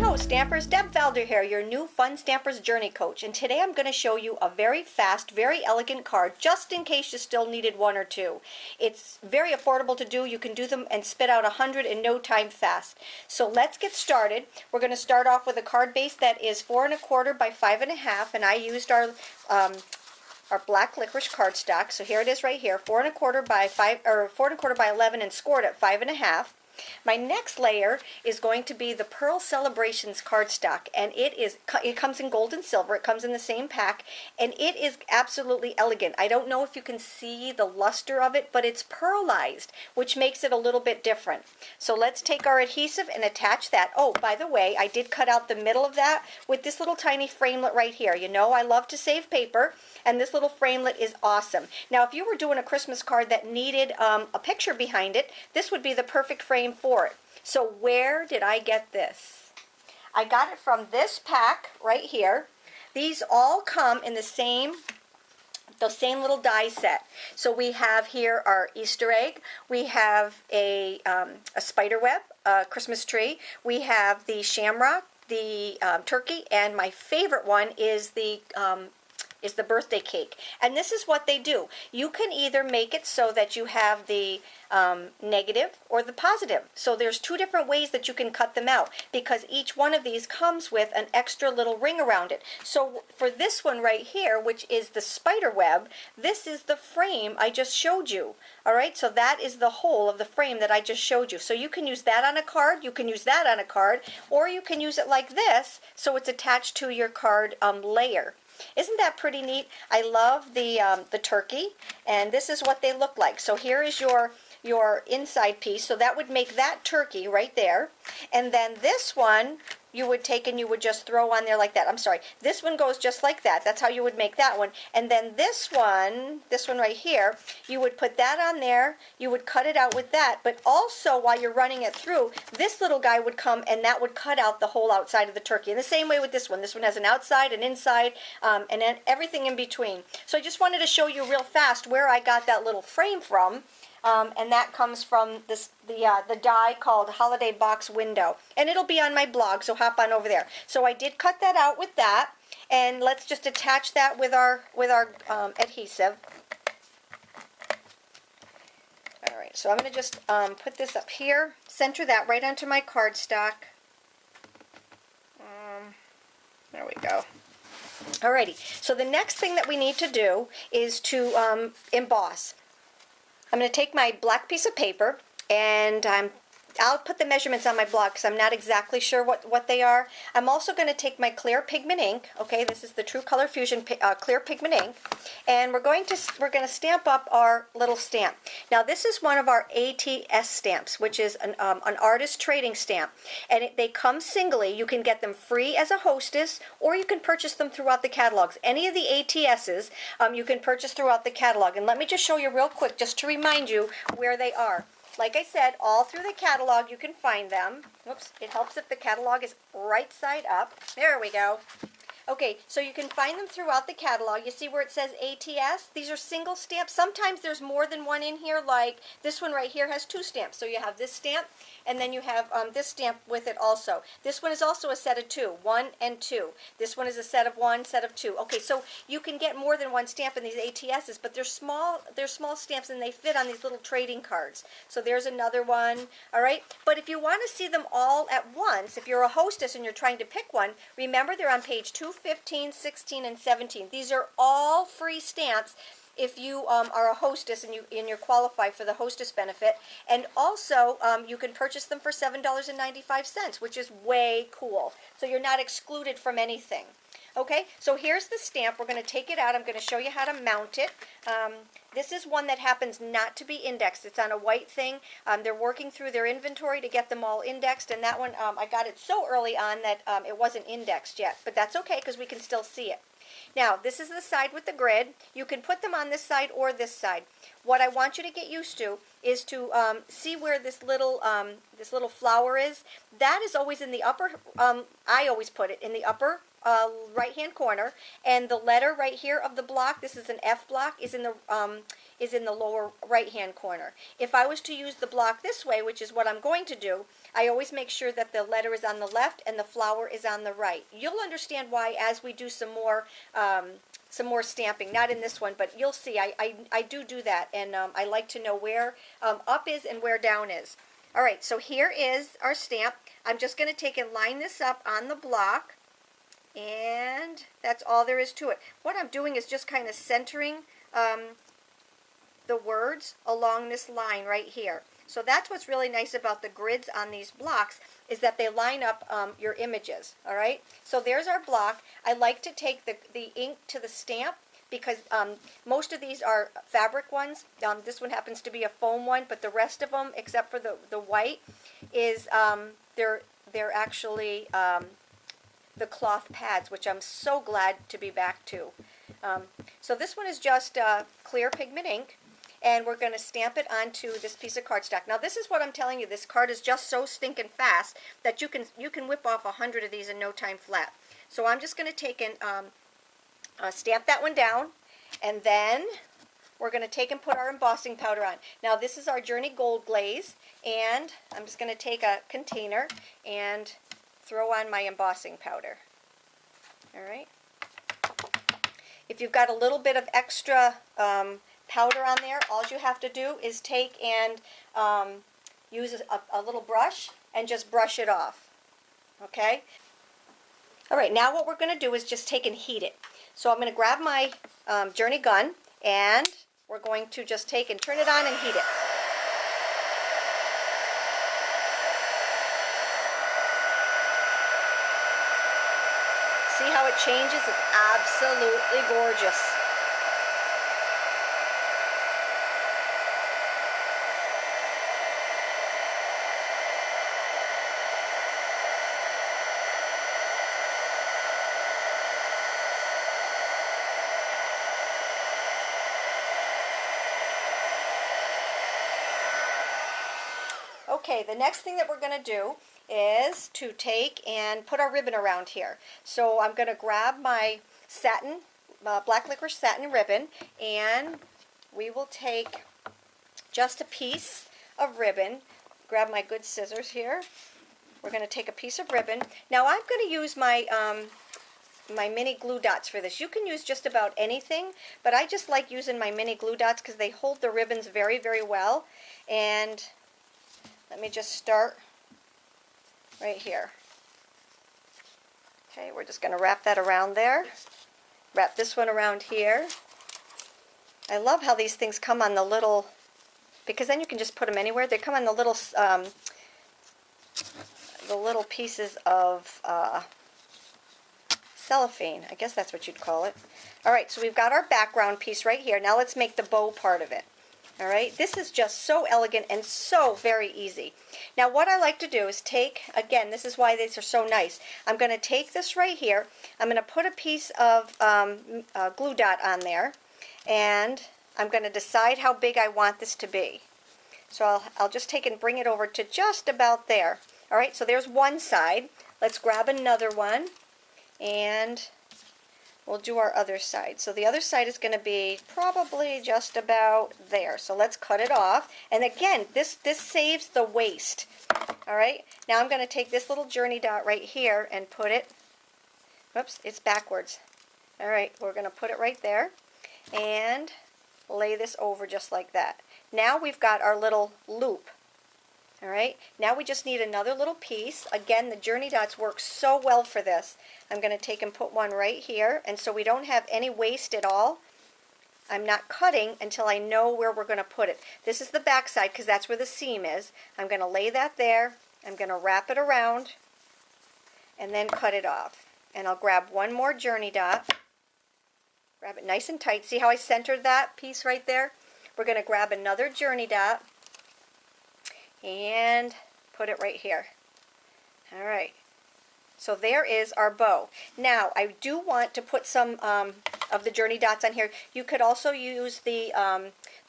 Hello Stampers, Deb Valder here, your new Fun Stampers Journey Coach, and today I'm going to show you a very fast, very elegant card just in case you still needed one or two. It's very affordable to do. You can do them and spit out 100 in no time fast. So let's get started. We're going to start off with a card base that is 4 1/4 by 5 1/2, and I used our black licorice cardstock. So here it is right here, 4 1/4 by 5 or 4 1/4 by 11 and scored at 5 1/2. My next layer is going to be the Pearl Celebrations cardstock, and it comes in gold and silver. It comes in the same pack, and it is absolutely elegant. I don't know if you can see the luster of it, but it's pearlized, which makes it a little bit different. So let's take our adhesive and attach that. Oh, by the way, I did cut out the middle of that with this little tiny framelit right here. You know I love to save paper, and this little framelit is awesome. Now, if you were doing a Christmas card that needed a picture behind it, this would be the perfect frame for it. So where did I get this? I got it from this pack right here. These all come in the same little die set. So we have here our Easter egg. We have a spider web, a Christmas tree. We have the shamrock, the turkey, and my favorite one is the birthday cake. And this is what they do. You can either make it so that you have the negative or the positive. So there's two different ways that you can cut them out, because each one of these comes with an extra little ring around it. So for this one right here, which is the spider web, this is the frame I just showed you. All right, so that is the whole of the frame that I just showed you. So you can use that on a card, you can use that on a card, or you can use it like this, so it's attached to your card layer. Isn't that pretty neat? I love the turkey, and this is what they look like. So here is your inside piece. So that would make that turkey right there. And then this one you would take and you would just throw on there like that. I'm sorry. This one goes just like that. That's how you would make that one. And then this one right here, you would put that on there. You would cut it out with that. But also while you're running it through, this little guy would come and that would cut out the whole outside of the turkey. And the same way with this one. This one has an outside, an inside, and then everything in between. So I just wanted to show you real fast where I got that little frame from. And that comes from the die called Holiday Box Window. And it'll be on my blog, so hop on over there. So I did cut that out with that, and let's just attach that with our adhesive. All right, so I'm going to just put this up here, center that right onto my cardstock. There we go. Alrighty, so the next thing that we need to do is to emboss. I'm going to take my black piece of paper, and I'll put the measurements on my blog because I'm not exactly sure what they are. I'm also going to take my clear pigment ink. Okay, this is the True Color Fusion clear pigment ink, and we're going to stamp up our little stamp. Now this is one of our ATS stamps, which is an artist trading stamp, and they come singly. You can get them free as a hostess, or you can purchase them throughout the catalogs. Any of the ATSs you can purchase throughout the catalog. And let me just show you real quick, just to remind you where they are. Like I said, all through the catalog you can find them. Whoops, it helps if the catalog is right side up. There we go. Okay, so you can find them throughout the catalog. You see where it says ATS? These are single stamps. Sometimes there's more than one in here, like this one right here has two stamps. So you have this stamp, and then you have this stamp with it also. This one is also a set of two, 1 and 2. This one is a set of 1, set of 2. Okay, so you can get more than one stamp in these ATSs, but they're small stamps, and they fit on these little trading cards. So there's another one, all right? But if you want to see them all at once, if you're a hostess and you're trying to pick one, remember they're on page 215, 16, and 17. These are all free stamps if you are a hostess and you're qualified for the hostess benefit. And also you can purchase them for $7.95, which is way cool. So you're not excluded from anything. Okay, so here's the stamp. We're going to take it out. I'm going to show you how to mount it. This is one that happens not to be indexed. It's on a white thing. They're working through their inventory to get them all indexed, and that one, I got it so early on that it wasn't indexed yet. But that's okay because we can still see it. Now, this is the side with the grid. You can put them on this side or this side. What I want you to get used to is to see where this little flower is. That is always in the upper, I always put it in the upper right hand corner, and the letter right here of the block, this is an F block, is in the is in the lower right-hand corner. If I was to use the block this way, which is what I'm going to do, I always make sure that the letter is on the left and the flower is on the right. You'll understand why as we do some more stamping. Not in this one, but you'll see. I do that, and I like to know where up is and where down is. All right, so here is our stamp. I'm just going to take and line this up on the block, and that's all there is to it. What I'm doing is just kind of centering the words along this line right here. So that's what's really nice about the grids on these blocks, is that they line up your images. All right, so there's our block. I like to take the ink to the stamp, because most of these are fabric ones. This one happens to be a foam one, but the rest of them, except for the white, is they're actually the cloth pads, which I'm so glad to be back to. So this one is just clear pigment ink, and we're going to stamp it onto this piece of cardstock. Now this is what I'm telling you, this card is just so stinking fast that you can whip off 100 of these in no time flat. So I'm just going to take and stamp that one down, and then we're going to take and put our embossing powder on. Now this is our Journey Gold Glaze, and I'm just going to take a container and throw on my embossing powder. All right. If you've got a little bit of extra powder on there, all you have to do is take and use a little brush and just brush it off. Okay? All right, now what we're going to do is just take and heat it. So I'm going to grab my Journey gun, and we're going to just take and turn it on and heat it. See how it changes? It's absolutely gorgeous. Okay, the next thing that we're going to do is to take and put our ribbon around here. So I'm going to grab my satin, black licorice satin ribbon, and we will take just a piece of ribbon. Grab my good scissors here. We're going to take a piece of ribbon. Now I'm going to use my my mini glue dots for this. You can use just about anything, but I just like using my mini glue dots because they hold the ribbons very, very well. And let me just start right here. Okay, we're just going to wrap that around there. Wrap this one around here. I love how these things come on the little, because then you can just put them anywhere. They come on the little pieces of cellophane. I guess that's what you'd call it. All right, so we've got our background piece right here. Now let's make the bow part of it. All right, this is just so elegant and so very easy. Now what I like to do is take, again, this is why these are so nice. I'm going to take this right here. I'm going to put a piece of glue dot on there, and I'm going to decide how big I want this to be. So I'll just take and bring it over to just about there. All right, so there's one side. Let's grab another one, and we'll do our other side. So the other side is going to be probably just about there. So let's cut it off. And again, this saves the waste. All right. Now I'm going to take this little journey dot right here and put it, whoops, it's backwards. All right, we're going to put it right there and lay this over just like that. Now we've got our little loop. All right, now we just need another little piece. Again, the journey dots work so well for this. I'm going to take and put one right here, and so we don't have any waste at all. I'm not cutting until I know where we're going to put it. This is the back side because that's where the seam is. I'm going to lay that there. I'm going to wrap it around and then cut it off. And I'll grab one more journey dot. Grab it nice and tight. See how I centered that piece right there? We're going to grab another journey dot and put it right here. All right, so there is our bow. Now I do want to put some of the journey dots on here. You could also use the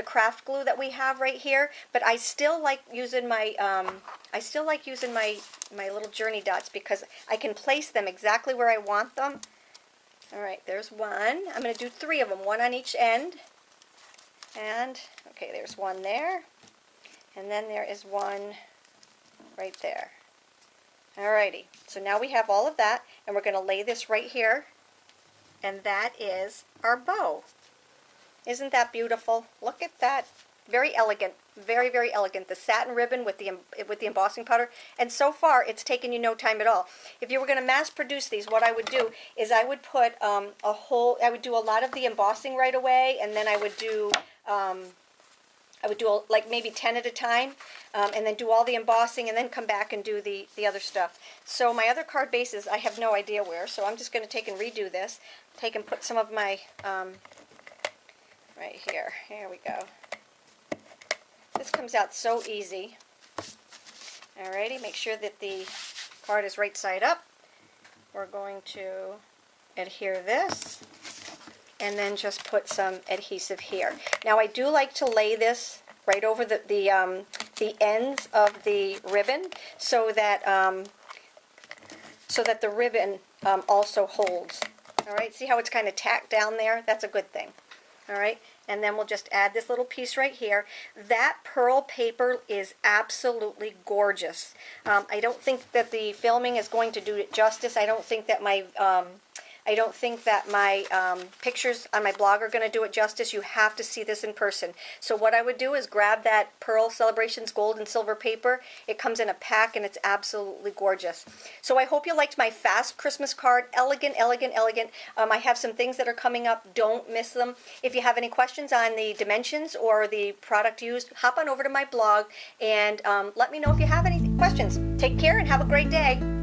craft glue that we have right here, but I still like using my my little journey dots because I can place them exactly where I want them. All right, there's one. I'm going to do 3 of them, one on each end. And, okay, there's one there. And then there is one right there. Alrighty, so now we have all of that, and we're going to lay this right here. And that is our bow. Isn't that beautiful? Look at that. Very elegant. Very, very elegant. The satin ribbon with the embossing powder. And so far, it's taken you no time at all. If you were going to mass produce these, what I would do is I would put I would do a lot of the embossing right away, and then I would do like maybe 10 at a time, and then do all the embossing, and then come back and do the other stuff. So my other card bases, I have no idea where, so I'm just going to take and redo this. Take and put some of my, right here. Here we go. This comes out so easy. Alrighty, make sure that the card is right side up. We're going to adhere this, and then just put some adhesive here. Now I do like to lay this right over the ends of the ribbon so that the ribbon also holds. All right, see how it's kind of tacked down there? That's a good thing. All right, and then we'll just add this little piece right here. That pearl paper is absolutely gorgeous. I don't think that the filming is going to do it justice. I don't think that my pictures on my blog are going to do it justice. You have to see this in person. So what I would do is grab that Pearl Celebrations gold and silver paper. It comes in a pack, and it's absolutely gorgeous. So I hope you liked my fast Christmas card. Elegant, elegant, elegant. I have some things that are coming up. Don't miss them. If you have any questions on the dimensions or the product used, hop on over to my blog and let me know if you have any questions. Take care and have a great day.